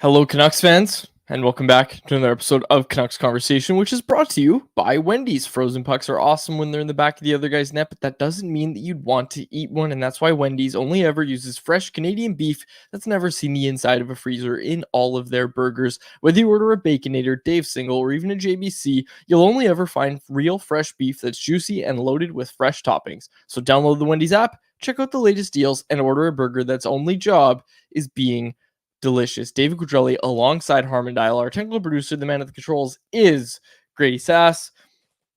Hello, Canucks fans, and welcome back to another episode of Canucks Conversation, which is brought to you by Wendy's. Frozen pucks are awesome when they're in the back of the other guy's net, but that doesn't mean that you'd want to eat one, and that's why Wendy's only ever uses fresh Canadian beef that's never seen the inside of a freezer in all of their burgers. Whether you order a Baconator, Dave Single, or even a JBC, you'll only ever find real fresh beef that's juicy and loaded with fresh toppings. So download the Wendy's app, check out the latest deals, and order a burger that's only job is being delicious. David Quadrelli alongside Harmon Dial, our technical producer, the man at the controls, is Grady Sass.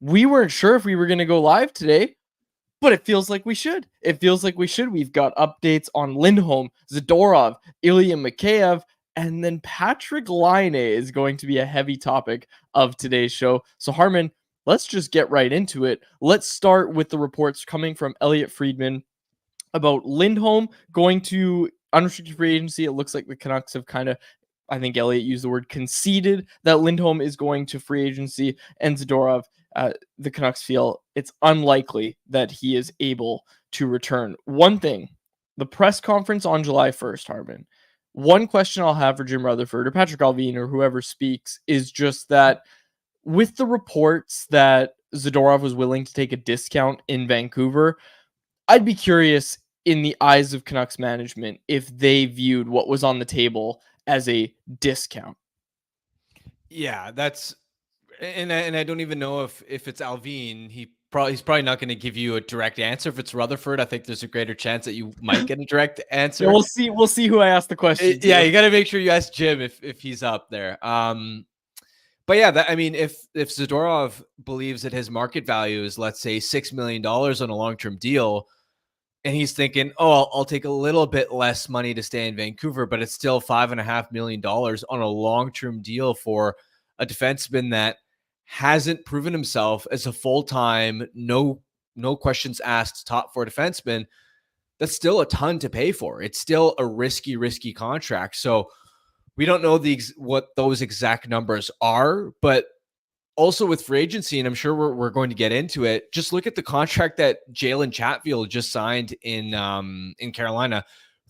We weren't sure if we were going to go live today, but it feels like we should. We've got updates on Linholm, Zadorov, Ilya Mikheyev, and then Patrik Laine is going to be a heavy topic of today's show. So Harmon, let's just get right into it. Let's start with the reports coming from Elliotte Friedman about Lindholm going to unrestricted free agency. It looks like the Canucks have kind of, I think Elliotte used the word conceded, that Lindholm is going to free agency, and Zadorov, the Canucks feel it's unlikely that he is able to return. One thing, the press conference on July 1st, Harmon, one question I'll have for Jim Rutherford or Patrick Allvin or whoever speaks is just that with the reports that Zadorov was willing to take a discount in Vancouver, I'd be curious in the eyes of Canucks management if they viewed what was on the table as a discount. Yeah, that's and I don't even know if it's Allvin. He's probably not going to give you a direct answer. If it's Rutherford, I think there's a greater chance that you might get a direct answer. Yeah, we'll see who I ask the question. Yeah, you got to make sure you ask Jim if he's up there. But yeah, if Zadorov believes that his market value is, let's say, $6 million on a long-term deal, and he's thinking, I'll take a little bit less money to stay in Vancouver, but it's still $5.5 million on a long-term deal for a defenseman that hasn't proven himself as a full-time, no questions asked top four defenseman. That's still a ton to pay for. It's still a risky contract. So we don't know what those exact numbers are, but also with free agency, and I'm sure we're going to get into it, just look at the contract that Jalen Chatfield just signed in Carolina.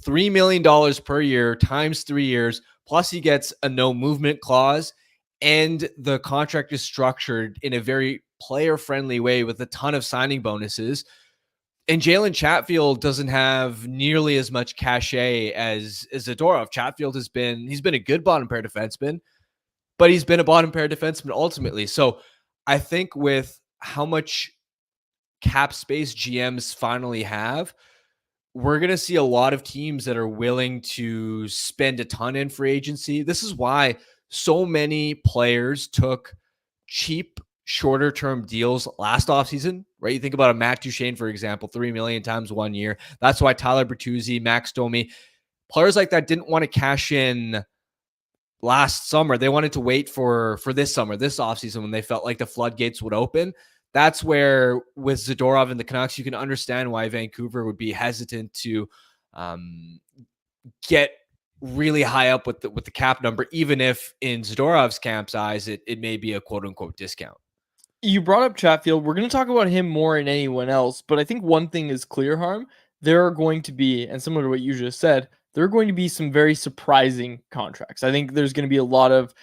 $3 million per year times 3 years, plus he gets a no movement clause, and the contract is structured in a very player-friendly way with a ton of signing bonuses. And Jalen Chatfield doesn't have nearly as much cachet as Zadorov. Chatfield he's been a good bottom pair defenseman, but he's been a bottom pair defenseman ultimately. So I think with how much cap space GMs finally have, we're going to see a lot of teams that are willing to spend a ton in free agency. This is why so many players took cheap, shorter term deals last offseason, right? You think about a Matt Duchene, for example, $3 million times 1 year. That's why Tyler Bertuzzi, Max Domi, players like that didn't want to cash in last summer. They wanted to wait for this summer, this offseason, when they felt like the floodgates would open. That's where with Zadorov and the Canucks, you can understand why Vancouver would be hesitant to get really high up with the cap number, even if in Zadorov's camp's eyes, it may be a quote unquote discount. You brought up Chatfield. We're going to talk about him more than anyone else, but I think one thing is clear, Harm. There are going to be, and similar to what you just said, there are going to be some very surprising contracts. I think there's going to be a lot of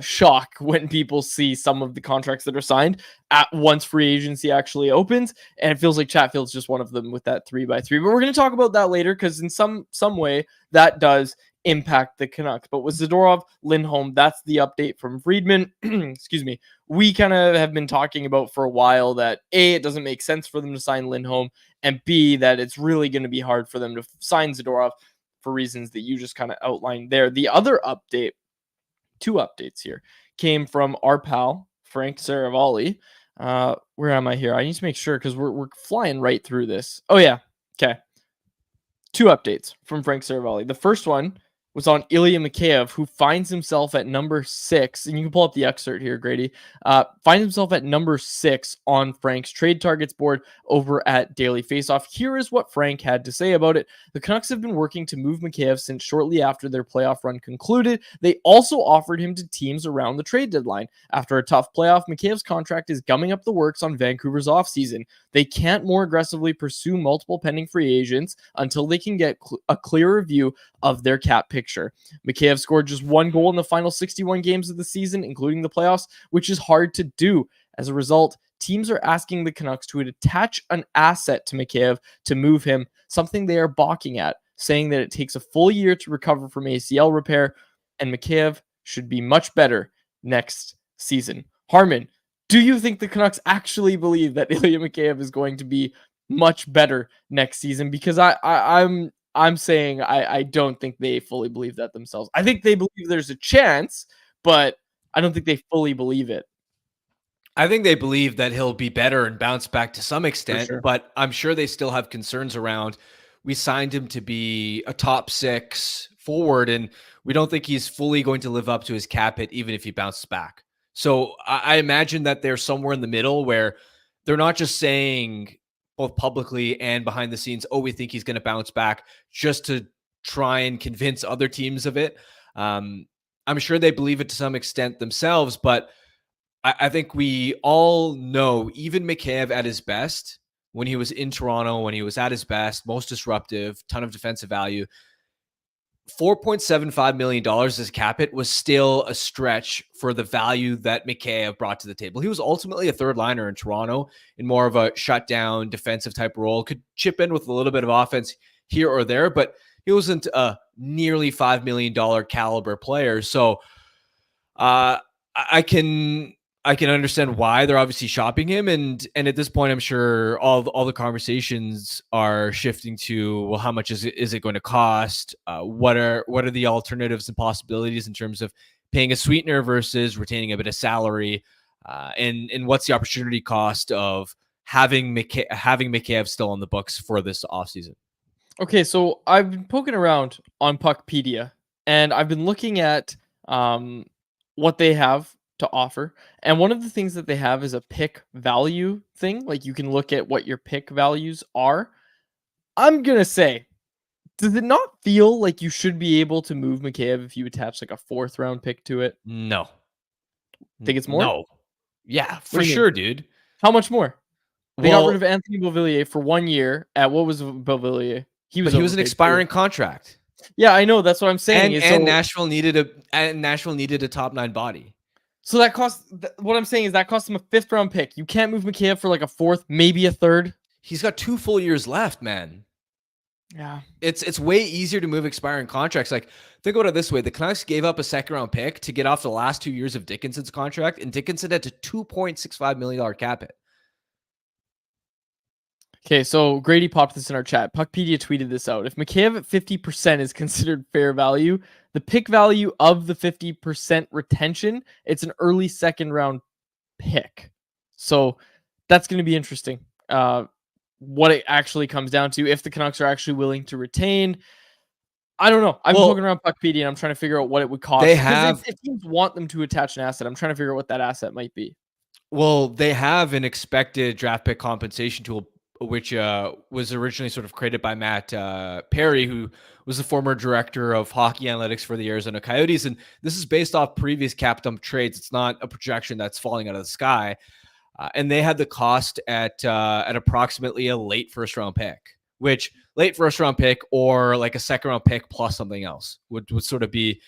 shock when people see some of the contracts that are signed at once free agency actually opens, and it feels like Chatfield's just one of them with that 3x3. But we're going to talk about that later because in some way that does impact the Canucks. But with Zadorov, Lindholm, that's the update from Friedman. Excuse me. We kind of have been talking about for a while that A, it doesn't make sense for them to sign Lindholm, and B, that it's really going to be hard for them to sign Zadorov for reasons that you just kind of outlined there. The other update, 2 updates here, came from our pal, Frank Saravalli. Where am I here? I need to make sure because we're flying right through this. Oh, yeah. Okay. 2 updates from Frank Saravalli. The first one was on Ilya Mikheyev, who finds himself at number 6, and you can pull up the excerpt here, Grady, finds himself at number 6 on Frank's trade targets board over at Daily Faceoff. Here is what Frank had to say about it. The Canucks have been working to move Mikheyev since shortly after their playoff run concluded. They also offered him to teams around the trade deadline. After a tough playoff, Mikheyev's contract is gumming up the works on Vancouver's offseason. They can't more aggressively pursue multiple pending free agents until they can get a clearer view of their cap picture picture. Mikheyev scored just 1 goal in the final 61 games of the season, including the playoffs, which is hard to do. As a result, teams are asking the Canucks to attach an asset to Mikheyev to move him, something they are balking at, saying that it takes a full year to recover from ACL repair, and Mikheyev should be much better next season. Harman, do you think the Canucks actually believe that Ilya Mikheyev is going to be much better next season? Because I'm saying I don't think they fully believe that themselves. I think they believe there's a chance, but I don't think they fully believe it. I think they believe that he'll be better and bounce back to some extent, sure. but I'm sure they still have concerns around. We signed him to be a top 6 forward, and we don't think he's fully going to live up to his cap hit, even if he bounces back. So I imagine that they're somewhere in the middle where they're not just saying both publicly and behind the scenes, oh, we think he's going to bounce back, just to try and convince other teams of it. I'm sure they believe it to some extent themselves, but I think we all know, even Mikheyev at his best, when he was in Toronto, when he was at his best, most disruptive, ton of defensive value, $4.75 million as cap hit was still a stretch for the value that Mikheyev brought to the table. He was ultimately a third liner in Toronto in more of a shutdown defensive type role, could chip in with a little bit of offense here or there, but he wasn't a nearly $5 million caliber player. So I can understand why they're obviously shopping him, and at this point, I'm sure all the conversations are shifting to, well, how much is it going to cost? What are the alternatives and possibilities in terms of paying a sweetener versus retaining a bit of salary, and what's the opportunity cost of having Mikheyev still on the books for this offseason? Okay, so I've been poking around on Puckpedia, and I've been looking at what they have to offer. And one of the things that they have is a pick value thing. Like, you can look at what your pick values are. I'm going to say, does it not feel like you should be able to move Mikheyev if you attach like a 4th round pick to it? No. Think it's more? No. Yeah, What for do you mean? sure, dude. How much more? They got rid Well, of Anthony Beauvillier for 1 year at what was Beauvillier? he was an overpaid expiring too. contract. Yeah, I know. That's what I'm saying. And Nashville needed a top 9 body. So that costs. What I'm saying is that cost him a 5th round pick. You can't move Mikheyev for like a 4th, maybe a 3rd. He's got 2 full years left, man. Yeah, it's way easier to move expiring contracts. Like, think about it this way: the Canucks gave up a 2nd round pick to get off the last 2 years of Dickinson's contract, and Dickinson had a $2.65 million cap hit. Okay, so Grady popped this in our chat. Puckpedia tweeted this out. If Mikheyev at 50% is considered fair value, the pick value of the 50% retention, it's an early 2nd round pick. So that's going to be interesting. What it actually comes down to, if the Canucks are actually willing to retain. I don't know. I'm poking around Puckpedia and I'm trying to figure out what it would cost. Because if teams want them to attach an asset, I'm trying to figure out what that asset might be. Well, they have an expected draft pick compensation tool, which was originally sort of created by Matt Perry, who was the former director of hockey analytics for the Arizona Coyotes. And this is based off previous cap dump trades. It's not a projection that's falling out of the sky. And they had the cost at approximately a late 1st round pick, which late 1st round pick or like a 2nd round pick plus something else would sort of be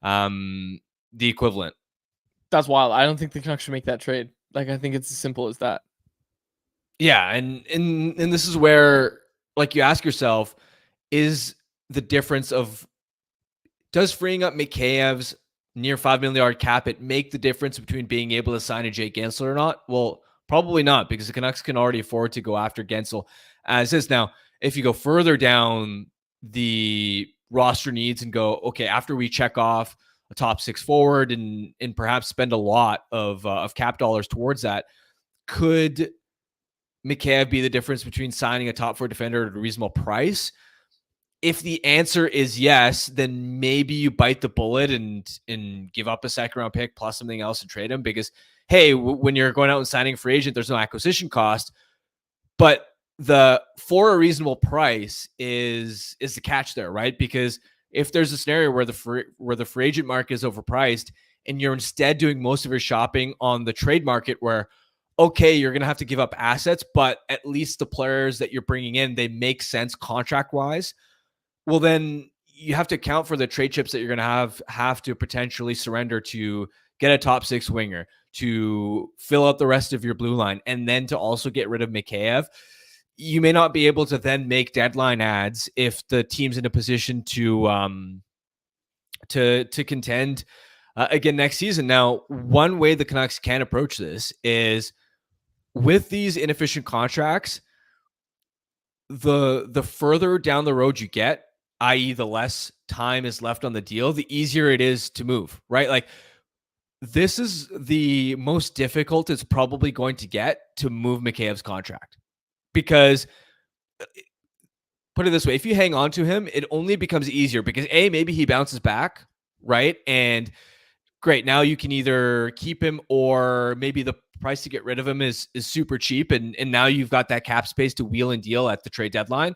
the equivalent. That's wild. I don't think the Canucks should make that trade. Like, I think it's as simple as that. Yeah, and this is where, like, you ask yourself, is the difference of, does freeing up Mikheyev's near $5 million cap hit make the difference between being able to sign a Jake Gensel or not? Well, probably not, because the Canucks can already afford to go after Gensel as is. Now, if you go further down the roster needs and go, okay, after we check off a top 6 forward and perhaps spend a lot of cap dollars towards that, could Mikheyev be the difference between signing a top 4 defender at a reasonable price? If the answer is yes, then maybe you bite the bullet and give up a 2nd round pick plus something else and trade him, because, hey, when you're going out and signing a free agent, there's no acquisition cost. But for a reasonable price is the catch there, right? Because if there's a scenario where the free agent market is overpriced and you're instead doing most of your shopping on the trade market, where, okay, you're going to have to give up assets, but at least the players that you're bringing in, they make sense contract-wise. Well, then you have to account for the trade chips that you're going to have to potentially surrender to get a top 6 winger, to fill out the rest of your blue line, and then to also get rid of Mikheyev. You may not be able to then make deadline ads if the team's in a position to contend again next season. Now, one way the Canucks can approach this is with these inefficient contracts. The further down the road you get, i.e., the less time is left on the deal, the easier it is to move, right? Like, this is the most difficult it's probably going to get to move Mikheyev's contract, because put it this way, if you hang on to him, it only becomes easier because maybe he bounces back, right? And great, now you can either keep him, or maybe the price to get rid of him is super cheap, and now you've got that cap space to wheel and deal at the trade deadline.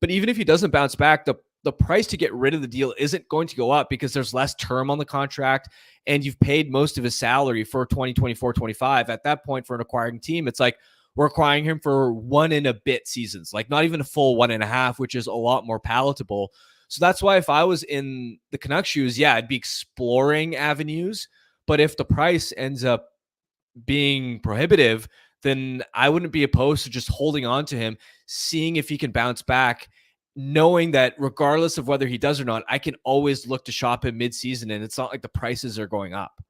But even if he doesn't bounce back, the price to get rid of the deal isn't going to go up because there's less term on the contract, and you've paid most of his salary for 2024-25. At that point, for an acquiring team, it's like we're acquiring him for 1 and a bit seasons, like not even a full 1.5, which is a lot more palatable. So that's why if I was in the Canucks shoes, yeah, I'd be exploring avenues. But if the price ends up being prohibitive, then I wouldn't be opposed to just holding on to him, seeing if he can bounce back, knowing that regardless of whether he does or not, I can always look to shop him mid-season, and it's not like the prices are going up.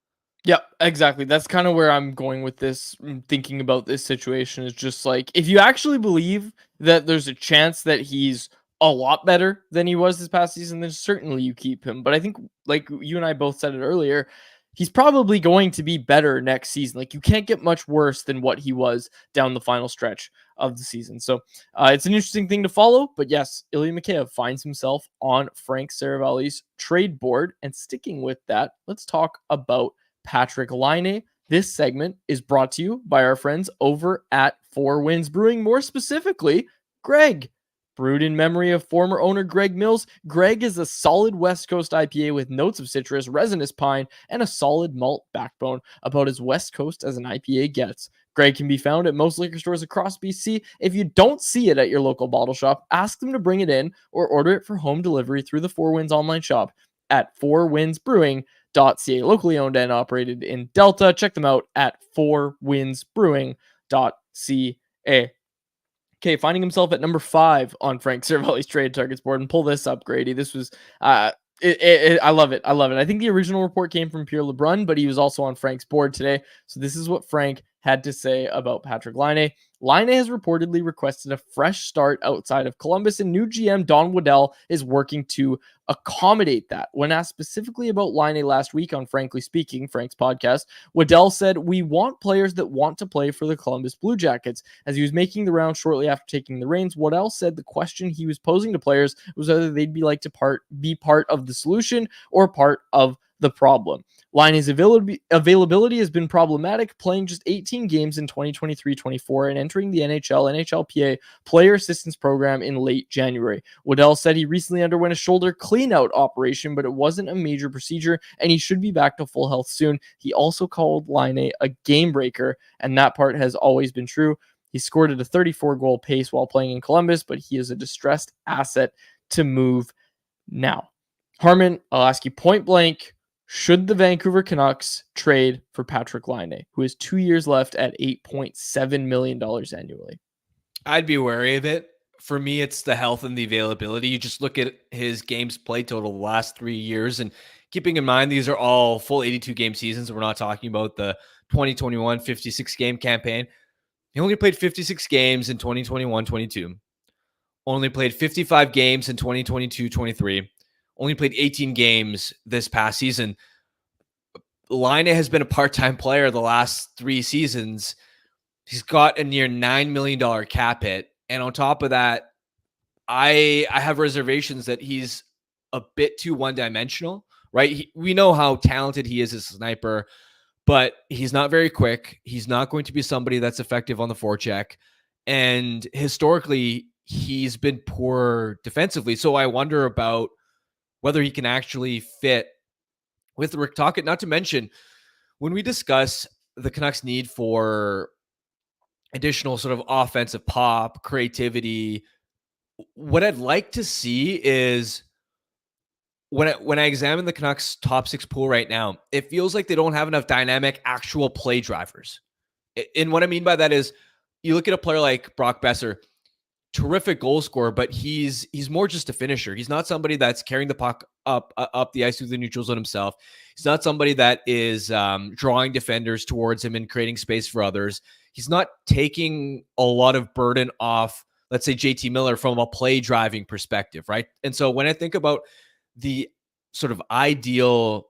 Yeah, exactly. That's kind of where I'm going with this, thinking about this situation is just like, if you actually believe that there's a chance that he's a lot better than he was this past season, then certainly you keep him. But I think, like you and I both said it earlier, he's probably going to be better next season. Like, you can't get much worse than what he was down the final stretch of the season. So it's an interesting thing to follow. But yes, Ilya Mikheyev finds himself on Frank Seravalli's trade board. And sticking with that, let's talk about Patrik Laine. This segment is brought to you by our friends over at Four Winds Brewing, more specifically, Greg. Brewed in memory of former owner Greg Mills, Greg is a solid West Coast IPA with notes of citrus, resinous pine, and a solid malt backbone, about as West Coast as an IPA gets. Greg can be found at most liquor stores across BC. If you don't see it at your local bottle shop, ask them to bring it in or order it for home delivery through the Four Winds online shop at fourwindsbrewing.ca. Locally owned and operated in Delta. Check them out at fourwindsbrewing.ca. Okay, finding himself at number 5 on Frank Seravalli's trade targets board. And pull this up, Grady. This was I love it. I love it. I think the original report came from Pierre LeBrun, but he was also on Frank's board today. So this is what Frank had to say about Patrik Laine. Laine has reportedly requested a fresh start outside of Columbus, and new GM Don Waddell is working to accommodate that. When asked specifically about Laine last week on Frankly Speaking, Frank's podcast, Waddell said, "We want players that want to play for the Columbus Blue Jackets." As he was making the round shortly after taking the reins, Waddell said the question he was posing to players was whether they'd be part of the solution or part of the problem. Laine's availability has been problematic, playing just 18 games in 2023-24 and entering the NHLPA Player Assistance Program in late January. Waddell said he recently underwent a shoulder clean-out operation, but it wasn't a major procedure, and he should be back to full health soon. He also called Laine a game breaker, and that part has always been true. He scored at a 34-goal pace while playing in Columbus, but he is a distressed asset to move now. Harman, I'll ask you point blank, should the Vancouver Canucks trade for Patrik Laine, who has 2 years left at $8.7 million annually? I'd be wary of it. For me, it's the health and the availability. You just look at his games played total the last 3 years, and keeping in mind these are all full 82 game seasons. We're not talking about the 2021 56 game campaign. He only played 56 games in 2021-22. Only played 55 games in 2022-23. Only played 18 games this past season. Laine has been a part-time player the last 3 seasons. He's got a near $9 million cap hit. And on top of that, I have reservations that he's a bit too one-dimensional, right? We know how talented he is as a sniper, but he's not very quick. He's not going to be somebody that's effective on the forecheck. And historically, he's been poor defensively. So I wonder about whether he can actually fit with Rick Tocchet. Not to mention, when we discuss the Canucks' need for additional sort of offensive pop, creativity, what I'd like to see is when I examine the Canucks top 6 pool right now, it feels like they don't have enough dynamic actual play drivers. And what I mean by that is you look at a player like Brock Besser, terrific goal scorer, but he's more just a finisher. He's not somebody that's carrying the puck up the ice through the neutral zone himself. He's not somebody that is drawing defenders towards him and creating space for others. He's not taking a lot of burden off, let's say, JT Miller from a play driving perspective, right? And so when I think about the sort of ideal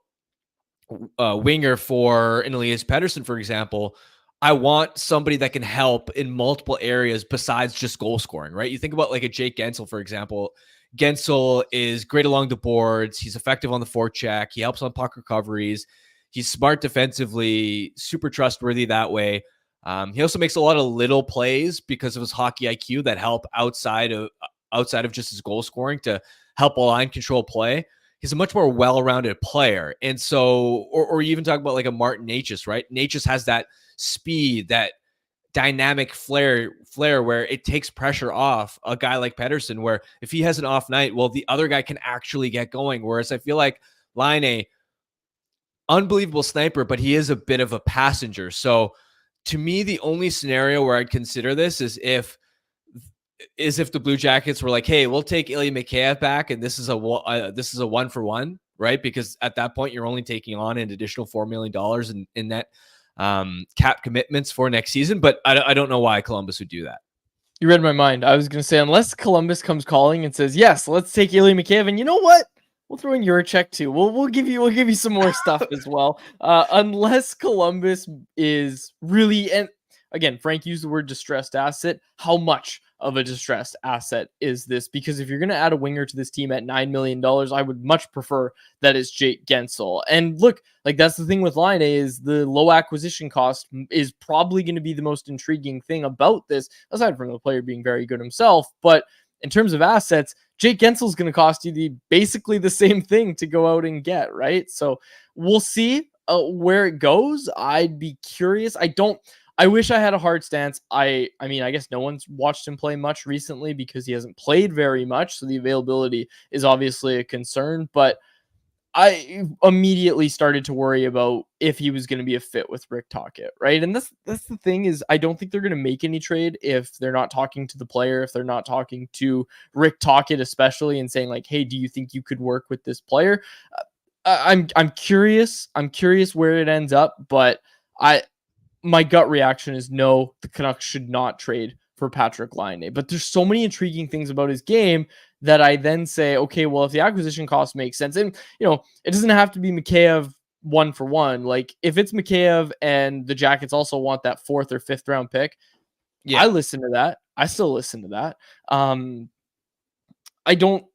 winger for an Elias Pettersson, for example, I want somebody that can help in multiple areas besides just goal scoring, right? You think about like a Jake Gensel, for example. Gensel is great along the boards. He's effective on the forecheck. He helps on puck recoveries. He's smart defensively, super trustworthy that way. He also makes a lot of little plays because of his hockey IQ that help outside of just his goal scoring to help a line control play. He's a much more well-rounded player. And so, or you even talk about like a Martin Necas, right? Necas has that speed, that dynamic flair where it takes pressure off a guy like Pettersson, where if he has an off night, well, the other guy can actually get going. Whereas I feel like Laine, unbelievable sniper, but he is a bit of a passenger. So to me, the only scenario where I'd consider this is if the Blue Jackets were like, "Hey, we'll take Ilya Mikheyev back, and this is a 1-for-1, right?" Because at that point, you're only taking on an additional $4 million in net cap commitments for next season. But I don't know why Columbus would do that. You read my mind. I was going to say, unless Columbus comes calling and says, "Yes, let's take Ilya Mikheyev," and you know what? We'll throw in your check too. We'll give you some more stuff as well. Unless Columbus is really, and again, Frank used the word distressed asset. How much of a distressed asset is this? Because if you're going to add a winger to this team at $9 million, I would much prefer that is Jake Gensel. And look, like that's the thing with Laine is the low acquisition cost is probably going to be the most intriguing thing about this, aside from the player being very good himself. But in terms of assets, Jake Gensel is going to cost you basically the same thing to go out and get, right? So we'll see where it goes. I'd be curious. I wish I had a hard stance. I mean, I guess no one's watched him play much recently because he hasn't played very much. So the availability is obviously a concern, but I immediately started to worry about if he was going to be a fit with Rick Tocchet, right? And that's the thing is I don't think they're going to make any trade if they're not talking to the player, if they're not talking to Rick Tocchet especially and saying like, "Hey, do you think you could work with this player?" I'm curious. I'm curious where it ends up, but my gut reaction is no, the Canucks should not trade for Patrik Laine. But there's so many intriguing things about his game that I then say, okay, well, if the acquisition cost makes sense, and it doesn't have to be Mikheyev 1-for-1. Like if it's Mikheyev and the Jackets also want that 4th or 5th round pick, I listen to that. I still listen to that. I don't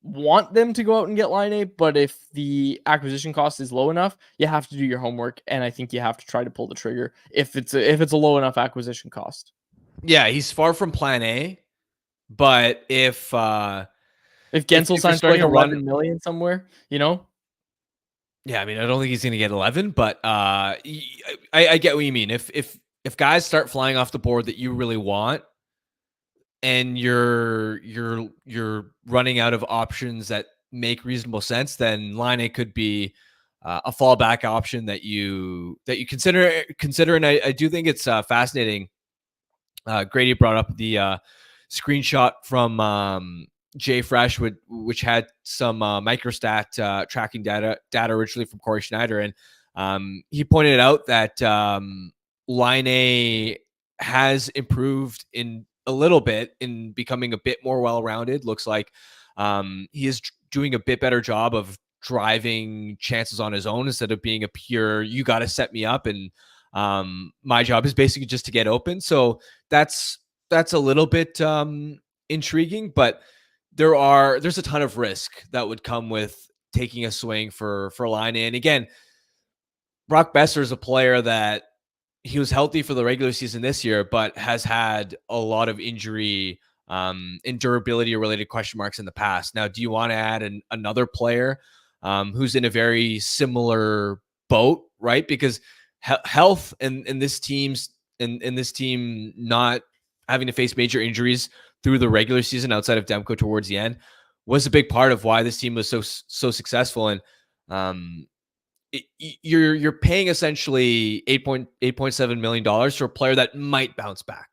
want them to go out and get Laine, but if the acquisition cost is low enough, you have to do your homework, and I think you have to try to pull the trigger if it's a low enough acquisition cost. Yeah, he's far from plan A, but if Gensel signs for like 11 million somewhere, yeah, I mean, I don't think he's going to get 11, but I get what you mean. If guys start flying off the board that you really want, and you're running out of options that make reasonable sense, then Laine could be a fallback option that you consider. And I do think it's fascinating. Grady brought up the screenshot from Jay Fresh, which had some microstat tracking data originally from Corey Schneider, and he pointed out that Laine has improved in a little bit in becoming a bit more well-rounded. Looks like he is doing a bit better job of driving chances on his own instead of being a pure, you got to set me up and my job is basically just to get open. So that's a little bit intriguing, but there's a ton of risk that would come with taking a swing for Laine. And again, Brock Besser is a player that he was healthy for the regular season this year, but has had a lot of injury and durability related question marks in the past. Now, do you want to add another player who's in a very similar boat, right? Because health and this team not having to face major injuries, through the regular season outside of Demko towards the end was a big part of why this team was so successful. And you're paying essentially $8.7 million for a player that might bounce back.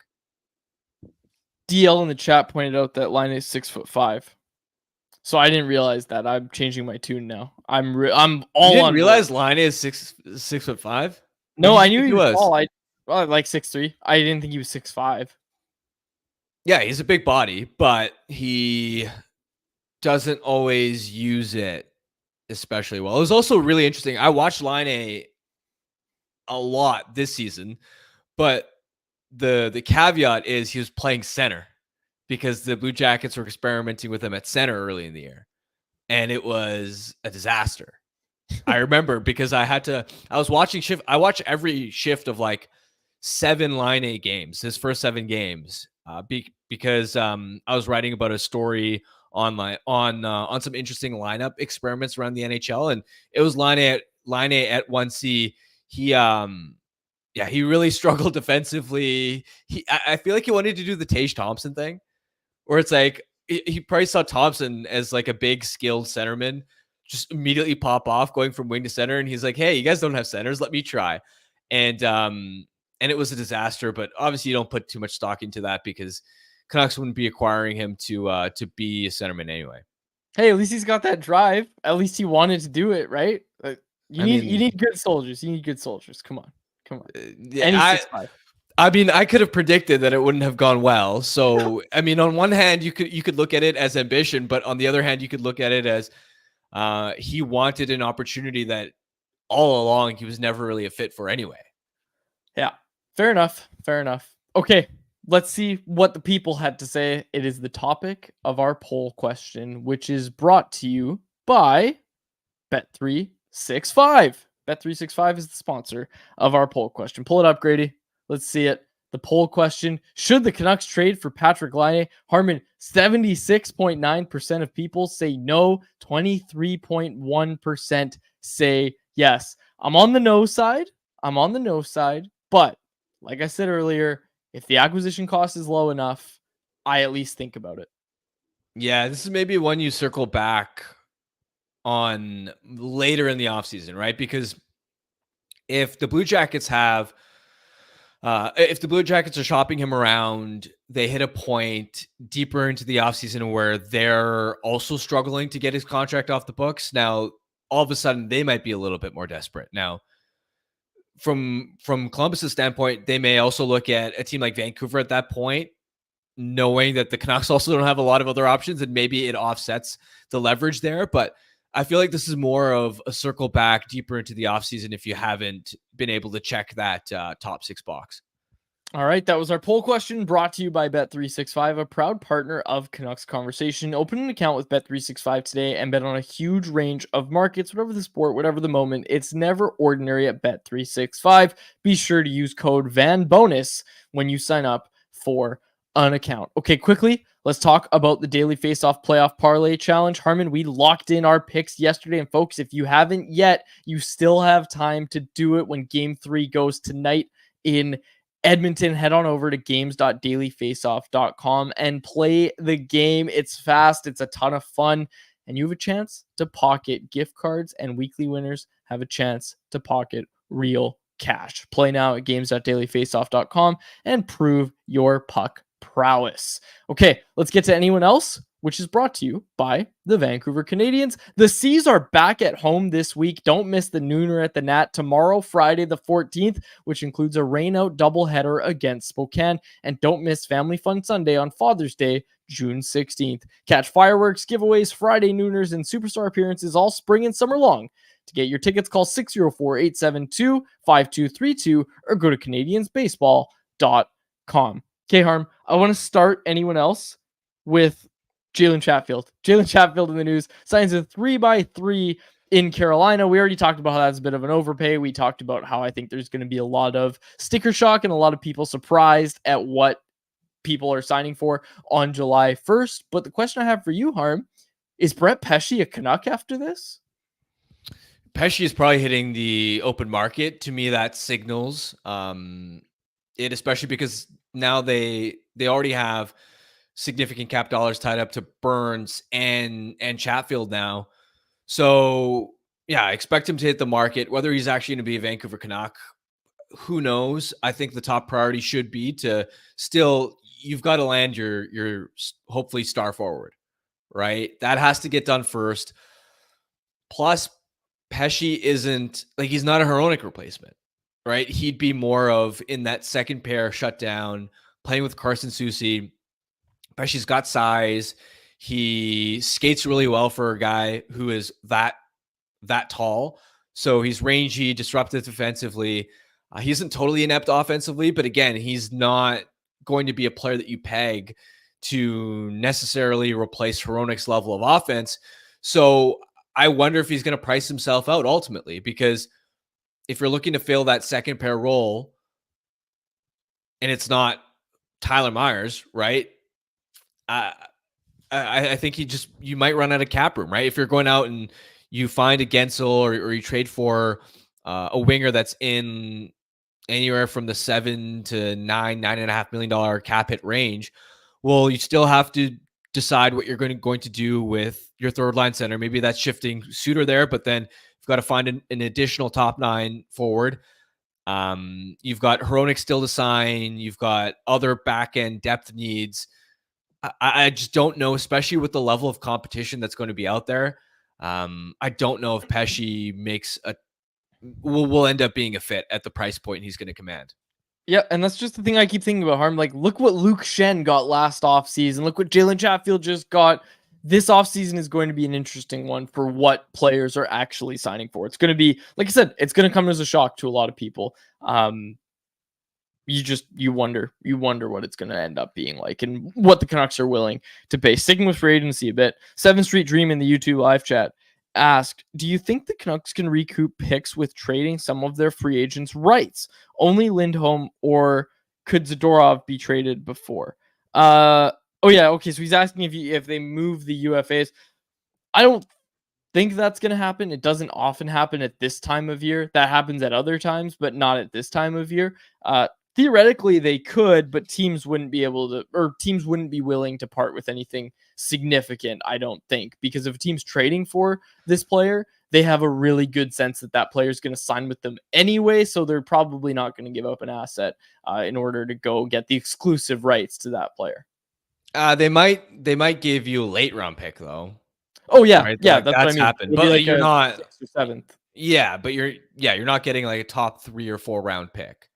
DL in the chat pointed out that Laine is 6'5". So I didn't realize that. I'm changing my tune now. I'm all you didn't on realize board. Laine is 6'5"? No, I knew he was tall. I like 6'3". I didn't think he was 6'5". Yeah, he's a big body, but he doesn't always use it especially well. It was also really interesting. I watched Laine a lot this season, but the caveat is he was playing center because the Blue Jackets were experimenting with him at center early in the year, and it was a disaster. I remember because I was watching shift. I watch every shift of like 7 Laine games, his first 7 games, because I was writing about a story online on some interesting lineup experiments around the NHL, and it was Laine at 1C. He really struggled defensively. I feel like he wanted to do the Tage Thompson thing, where it's like he probably saw Thompson as like a big skilled centerman just immediately pop off going from wing to center, and he's like, "Hey, you guys don't have centers, let me try." And it was a disaster, but obviously you don't put too much stock into that because Canucks wouldn't be acquiring him to be a centerman anyway. Hey, at least he's got that drive. At least he wanted to do it, right? You need good soldiers. You need good soldiers. Come on. Yeah, I could have predicted that it wouldn't have gone well. So, I mean, on one hand, you could look at it as ambition, but on the other hand, you could look at it as he wanted an opportunity that all along he was never really a fit for anyway. Yeah, fair enough. Okay, let's see what the people had to say. It is the topic of our poll question, which is brought to you by Bet365. Bet365 is the sponsor of our poll question. Pull it up, Grady. Let's see it. The poll question: should the Canucks trade for Patrik Laine? Harmon, 76.9% of people say no. 23.1% say yes. I'm on the no side. But like I said earlier, if the acquisition cost is low enough, I at least think about it. Yeah, this is maybe one you circle back on later in the offseason, right? Because if the Blue Jackets are shopping him around, they hit a point deeper into the offseason where they're also struggling to get his contract off the books. Now, all of a sudden, they might be a little bit more desperate. Now, from Columbus's standpoint, they may also look at a team like Vancouver at that point, knowing that the Canucks also don't have a lot of other options, and maybe it offsets the leverage there. But I feel like this is more of a circle back deeper into the offseason if you haven't been able to check that top 6 box. All right, that was our poll question brought to you by Bet365, a proud partner of Canucks Conversation. Open an account with Bet365 today and bet on a huge range of markets, whatever the sport, whatever the moment. It's never ordinary at Bet365. Be sure to use code VANBONUS when you sign up for an account. Okay, quickly, let's talk about the Daily Faceoff Playoff Parlay Challenge. Harmon, we locked in our picks yesterday, and folks, if you haven't yet, you still have time to do it when Game 3 goes tonight in Edmonton. Head on over to games.dailyfaceoff.com and play the game. It's fast, it's a ton of fun, and you have a chance to pocket gift cards, and weekly winners have a chance to pocket real cash. Play now at games.dailyfaceoff.com and prove your puck prowess. Okay, let's get to anyone else, which is brought to you by the Vancouver Canadians. The Seas are back at home this week. Don't miss the nooner at the Nat tomorrow, Friday the 14th, which includes a rain-out doubleheader against Spokane. And don't miss Family Fun Sunday on Father's Day, June 16th. Catch fireworks, giveaways, Friday nooners, and superstar appearances all spring and summer long. To get your tickets, call 604-872-5232 or go to CanadiansBaseball.com. Okay, Harm, I want to start anyone else with Jalen Chatfield. Jalen Chatfield in the news signs a 3x3 in Carolina. We already talked about how that's a bit of an overpay. We talked about how I think there's going to be a lot of sticker shock and a lot of people surprised at what people are signing for on July 1st. But the question I have for you, Harm, is Brett Pesce a Canuck after this? Pesce is probably hitting the open market. To me, that signals it, especially because now they already have significant cap dollars tied up to Burns and Chatfield now. So yeah, I expect him to hit the market. Whether he's actually going to be a Vancouver Canuck, who knows? I think the top priority should be to still, you've got to land your hopefully star forward, right? That has to get done first. Plus, Pesce isn't like, he's not a Hronek replacement, right? He'd be more of in that second pair shutdown, playing with Carson Soucy. Pesce's got size. He skates really well for a guy who is that tall. So he's rangy, disruptive defensively. He isn't totally inept offensively, but again, he's not going to be a player that you peg to necessarily replace Hronek's level of offense. So I wonder if he's going to price himself out ultimately, because if you're looking to fill that second pair role and it's not Tyler Myers, right? I think you might run out of cap room, right? If you're going out and you find a Gensel or you trade for a winger that's in anywhere from the $7 to $9.5 million cap hit range, well, you still have to decide what you're going to do with your third line center. Maybe that's shifting Suter there, but then you've got to find an additional top 9 forward. You've got Hronek still to sign. You've got other back end depth needs. I just don't know, especially with the level of competition that's going to be out there. I don't know if Pesce will end up being a fit at the price point he's going to command. Yeah, and that's just the thing I keep thinking about, Harm. Like, look what Luke Shen got last offseason. Look what Jalen Chatfield just got. This offseason is going to be an interesting one for what players are actually signing for. It's going to be, like I said, it's going to come as a shock to a lot of people. You wonder what it's going to end up being like and what the Canucks are willing to pay. Sticking with free agency a bit, 7th Street Dream in the YouTube live chat asked, do you think the Canucks can recoup picks with trading some of their free agents' rights? Only Lindholm, or could Zadorov be traded before? Oh yeah, okay, so he's asking if they move the UFAs. I don't think that's going to happen. It doesn't often happen at this time of year. That happens at other times, but not at this time of year. Theoretically, they could, but teams wouldn't be willing to part with anything significant, I don't think, because if a team's trading for this player, they have a really good sense that that player is going to sign with them anyway, so they're probably not going to give up an asset in order to go get the exclusive rights to that player. They might give you a late round pick though. Oh yeah, right? Yeah, Like, that's what I mean. Happened, but like you're not 6th or 7th. Yeah, but you're not getting like a top 3 or 4 round pick.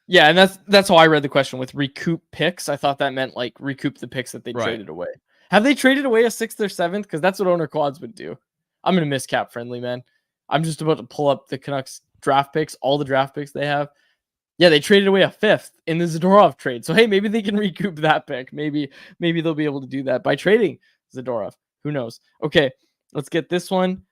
Yeah, and that's how I read the question with recoup picks. I thought that meant like recoup the picks that they traded away. Have they traded away a 6th or 7th? Because that's what owner quads would do. I'm gonna miss cap friendly, man. I'm just about to pull up the Canucks draft picks, all the draft picks they have. Yeah, they traded away a 5th in the Zadorov trade. So hey, maybe they can recoup that pick. Maybe they'll be able to do that by trading Zadorov. Who knows? Okay, let's get this one.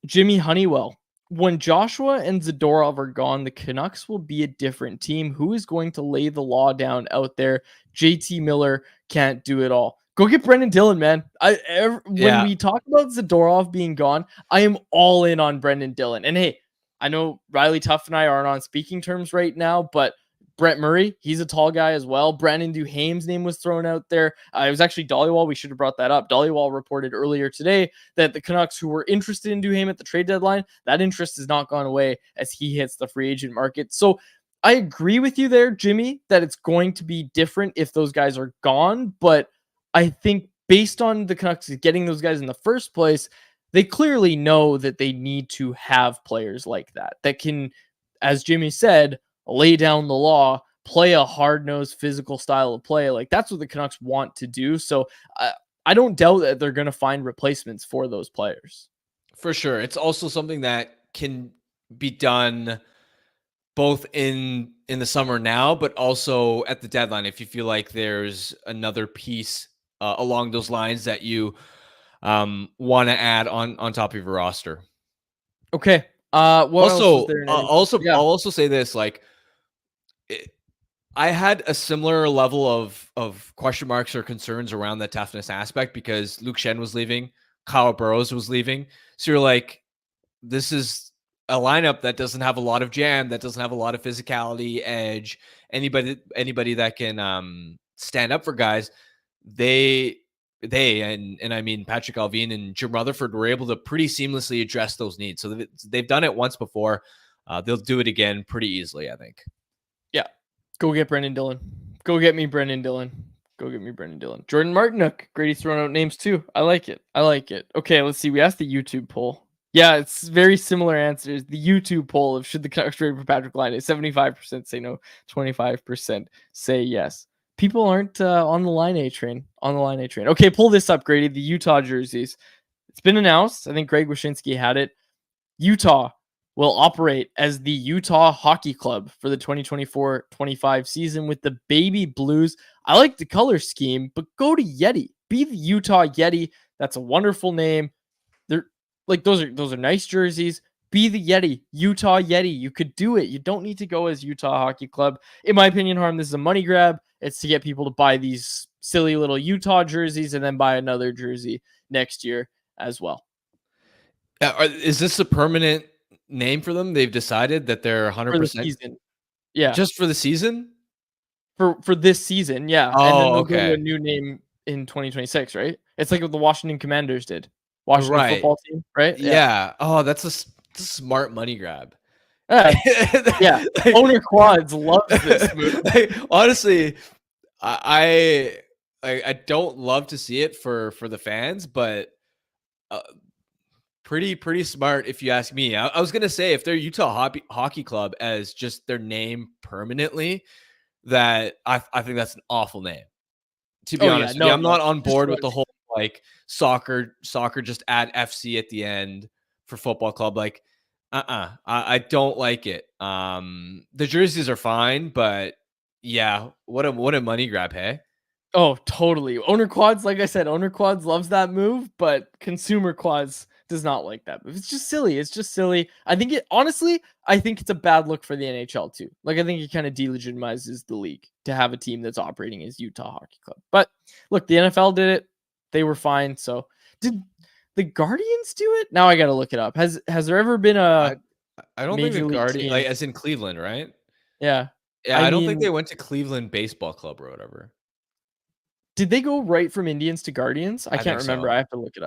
Jimmy Honeywell. When Joshua and Zadorov are gone, the Canucks will be a different team. Who is going to lay the law down out there? JT Miller can't do it all. Go get Brendan Dillon, man. When we talk about Zadorov being gone, I am all in on Brendan Dillon. And hey, I know Riley Tuff and I aren't on speaking terms right now, but Brett Murray, he's a tall guy as well. Brandon Duhaime's name was thrown out there. It was actually Dollywall. We should have brought that up. Dollywall reported earlier today that the Canucks, who were interested in Duhaime at the trade deadline, that interest has not gone away as he hits the free agent market. So I agree with you there, Jimmy, that it's going to be different if those guys are gone. But I think based on the Canucks getting those guys in the first place, they clearly know that they need to have players like that can, as Jimmy said, lay down the law, play a hard-nosed physical style of play. Like, that's what the Canucks want to do. So I don't doubt that they're going to find replacements for those players. For sure. It's also something that can be done both in the summer now, but also at the deadline. If you feel like there's another piece along those lines that you want to add on top of your roster. Okay. What also, I'll also say this, like, I had a similar level of question marks or concerns around the toughness aspect because Luke Shen was leaving, Kyle Burrows was leaving. So you're like, this is a lineup that doesn't have a lot of jam, that doesn't have a lot of physicality, edge, anybody that can stand up for guys, they and I mean Patrick Allvin and Jim Rutherford were able to pretty seamlessly address those needs. So they've done it once before. They'll do it again pretty easily, I think. Yeah. Go get Brendan Dillon. Go get me Brendan Dillon. Go get me Brendan Dillon. Jordan Martinook. Grady's throwing out names too. I like it. Okay, let's see. We asked the YouTube poll. Yeah, it's very similar answers. The YouTube poll of should the Canucks trade for Patrik Laine is 75% say no, 25% say yes. People aren't on the Laine train. Okay, pull this up, Grady. The Utah jerseys. It's been announced. I think Greg Wyshynski had it. Utah will operate as the Utah Hockey Club for the 2024-25 season with the baby blues. I like the color scheme, but go to Yeti. Be the Utah Yeti. That's a wonderful name. They're like those are nice jerseys. Be the Yeti, Utah Yeti. You could do it. You don't need to go as Utah Hockey Club. In my opinion, Harm, this is a money grab. It's to get people to buy these silly little Utah jerseys and then buy another jersey next year as well. Is this a permanent name for them? They've decided that they're 100% for the season. Yeah. Just for the season? For this season, yeah. Oh, and then they'll okay. go to a new name in 2026, right? It's like what the Washington Commanders did. Washington football team, right? Yeah. Oh, that's a smart money grab. Yeah. Owner Quads loves this move. Honestly, I don't love to see it for the fans, but pretty smart if you ask me. I was gonna say if they're Utah Hockey Club as just their name permanently, that I think that's an awful name. To be honest, I'm not on board with the whole like soccer just add FC at the end for football club. Like, I don't like it. The jerseys are fine, but yeah, what a money grab, hey? Oh, totally. Owner Quads, like I said, Owner Quads loves that move, but Consumer Quads does not like that move. It's just silly. I think it's a bad look for the NHL too. Like, I think it kind of delegitimizes the league to have a team that's operating as Utah Hockey Club. But look, the NFL did it. They were fine. So did the Guardians do it? Now I got to look it up. Has there ever been a I don't think the Guardians, like as in Cleveland, right? Yeah. Yeah, I don't think they went to Cleveland Baseball Club or whatever. Did they go right from Indians to Guardians? I can't remember. So. I have to look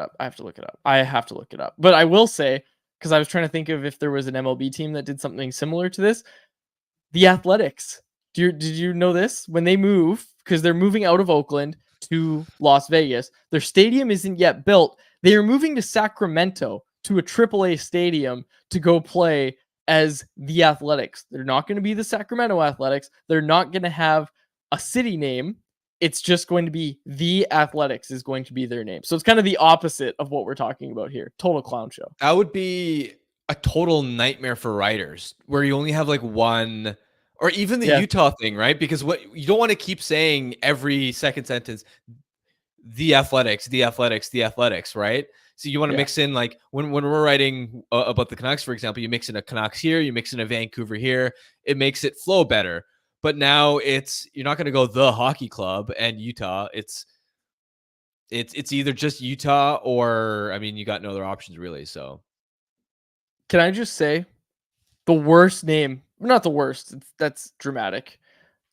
it up. But I will say, because I was trying to think of if there was an MLB team that did something similar to this. The Athletics. Did you know this? When they move, because they're moving out of Oakland to Las Vegas, their stadium isn't yet built. They are moving to Sacramento to a AAA stadium to go play as the Athletics. They're not going to be the Sacramento Athletics. They're not going to have a city name. It's just going to be the Athletics is going to be their name. So it's kind of the opposite of what we're talking about here. Total clown show. That would be a total nightmare for writers where you only have like one, or even the Utah thing, right? Because what you don't want to keep saying every second sentence, the Athletics, right? So you want to mix in, like when we're writing about the Canucks, for example, you mix in a Canucks here, you mix in a Vancouver here. It makes it flow better. But now you're not going to go the Hockey Club and Utah. It's either just Utah or, I mean, you got no other options really. So can I just say the worst name, not the worst, that's dramatic.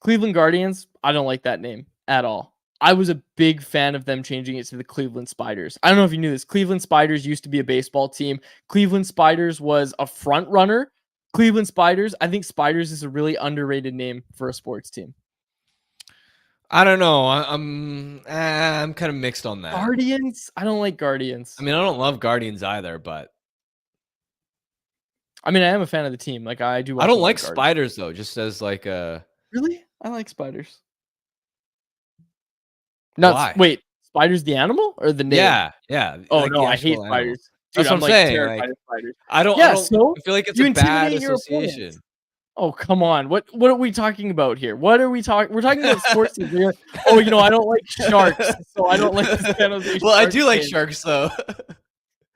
Cleveland Guardians, I don't like that name at all. I was a big fan of them changing it to the Cleveland Spiders. I don't know if you knew this. Cleveland Spiders used to be a baseball team. Cleveland Spiders was a front runner. Cleveland Spiders. I think Spiders is a really underrated name for a sports team. I don't know. I'm kind of mixed on that. Guardians? I don't like Guardians. I mean, I don't love Guardians either, but I mean, I am a fan of the team. Like, I do. I don't like Spiders though, just as like a. Really? I like Spiders. Wait, Spiders the animal or the name? Yeah. Oh like no, I hate animal. Spiders. Dude, that's what I'm saying. Like, I don't. So I feel like it's a bad association. Oh, come on. What are we talking about here? We're talking about sports teams here. Oh, I don't like Sharks, so I don't like the San Jose Well, I do like Sharks though.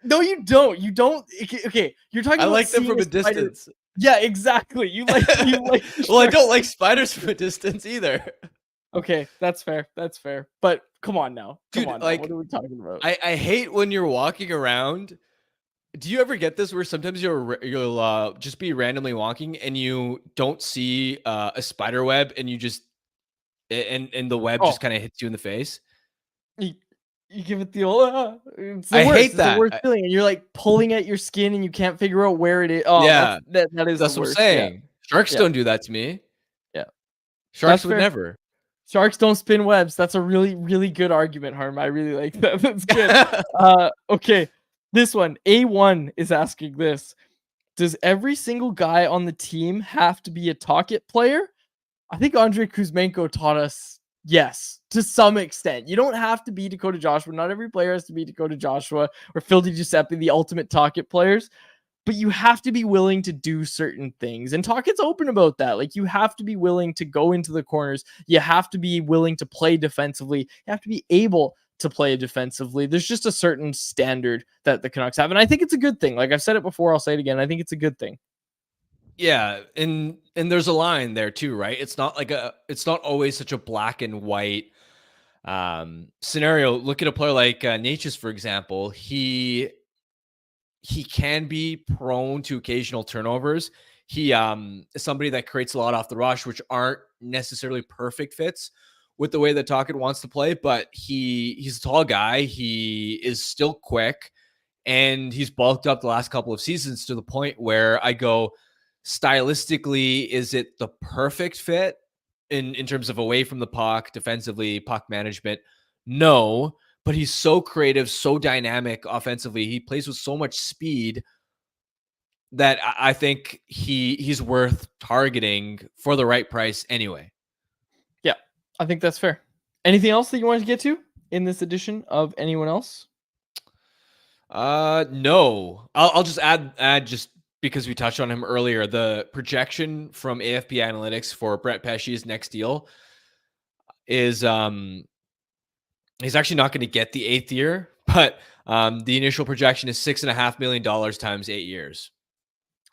No, you don't. You don't. Okay, you're talking about like them from a distance. Yeah, exactly. You like Well, I don't like spiders from a distance either. Okay, that's fair. But come on now. Dude, like, what are we talking about? I hate when you're walking around Do you ever get this where sometimes you'll just be randomly walking and you don't see a spider web and you just and the web just Oh, kind of hits you in the face? you, you give it the old, it's the I worst. hate It's the that. worst feeling. And you're like pulling at your skin and you can't figure out where it is. Oh, Yeah, that is the that's what I'm worst. Yeah. saying. Sharks Yeah. don't do that to me. Yeah. That's Sharks would fair. never. Sharks don't spin webs. That's a really, really good argument, Harm. I really like that. That's good. Okay. This one, A1 is asking this. Does every single guy on the team have to be a Talkit player? I think Andrei Kuzmenko taught us yes, to some extent. You don't have to be Dakota Joshua. Not every player has to be Dakota Joshua or Phil Giuseppe, the ultimate Talkit players. But you have to be willing to do certain things. And Talkit's open about that. Like, you have to be willing to go into the corners. You have to be willing to play defensively. You have to be able to play defensively. There's just a certain standard that the Canucks have. And I think it's a good thing. Like I've said it before, I'll say it again. I think it's a good thing. Yeah, and there's a line there too, right? It's not always such a black and white scenario. Look at a player like Natchez, for example. He can be prone to occasional turnovers. He is somebody that creates a lot off the rush, which aren't necessarily perfect fits with the way that Tocchet wants to play, but he's a tall guy. He is still quick, and he's bulked up the last couple of seasons to the point where I go, stylistically, is it the perfect fit in terms of away from the puck, defensively, puck management? No, but he's so creative, so dynamic offensively. He plays with so much speed that I think he's worth targeting for the right price anyway. Yeah, I think that's fair. Anything else that you wanted to get to in this edition of Anyone Else? No. I'll just add just because we touched on him earlier, the projection from AFP Analytics for Brett Pesce's next deal is he's actually not going to get the 8th year, but the initial projection is $6.5 million times 8 years.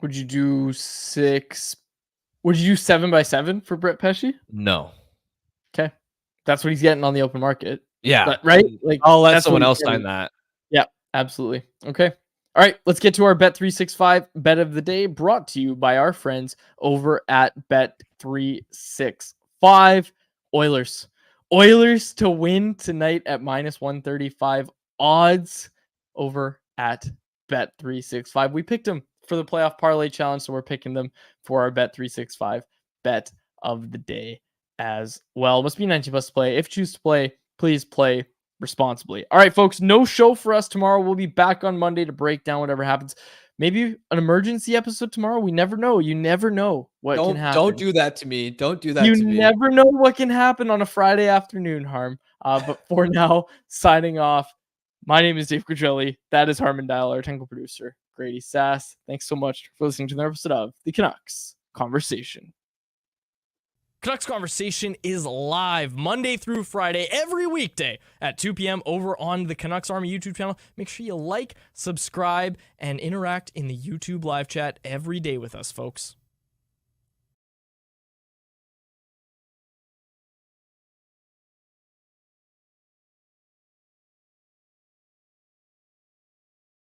Would you do 7x7 for Brett Pesce? No. Okay. That's what he's getting on the open market. Yeah. But, right? Like, I'll let that's someone what else he's getting. sign that. Yeah, absolutely. Okay. All right, let's get to our Bet365 bet of the day, brought to you by our friends over at Bet365. Oilers to win tonight at -135 odds over at Bet365. We picked them for the playoff parlay challenge, so we're picking them for our Bet365 bet of the day as well. Must be 19 plus to play. If you choose to play, please play responsibly. All right, folks, no show for us tomorrow. We'll be back on Monday to break down whatever happens. Maybe an emergency episode tomorrow. We never know. You never know what can happen. Don't do that to me. Don't do that you to me. You never know what can happen on a Friday afternoon, Harm. But for now, signing off. My name is Dave Quadrelli. That is Harmon Dial, our technical producer, Grady Sass. Thanks so much for listening to another episode of the Canucks Conversation. Canucks Conversation is live Monday through Friday, every weekday at 2 p.m. over on the Canucks Army YouTube channel. Make sure you like, subscribe, and interact in the YouTube live chat every day with us, folks.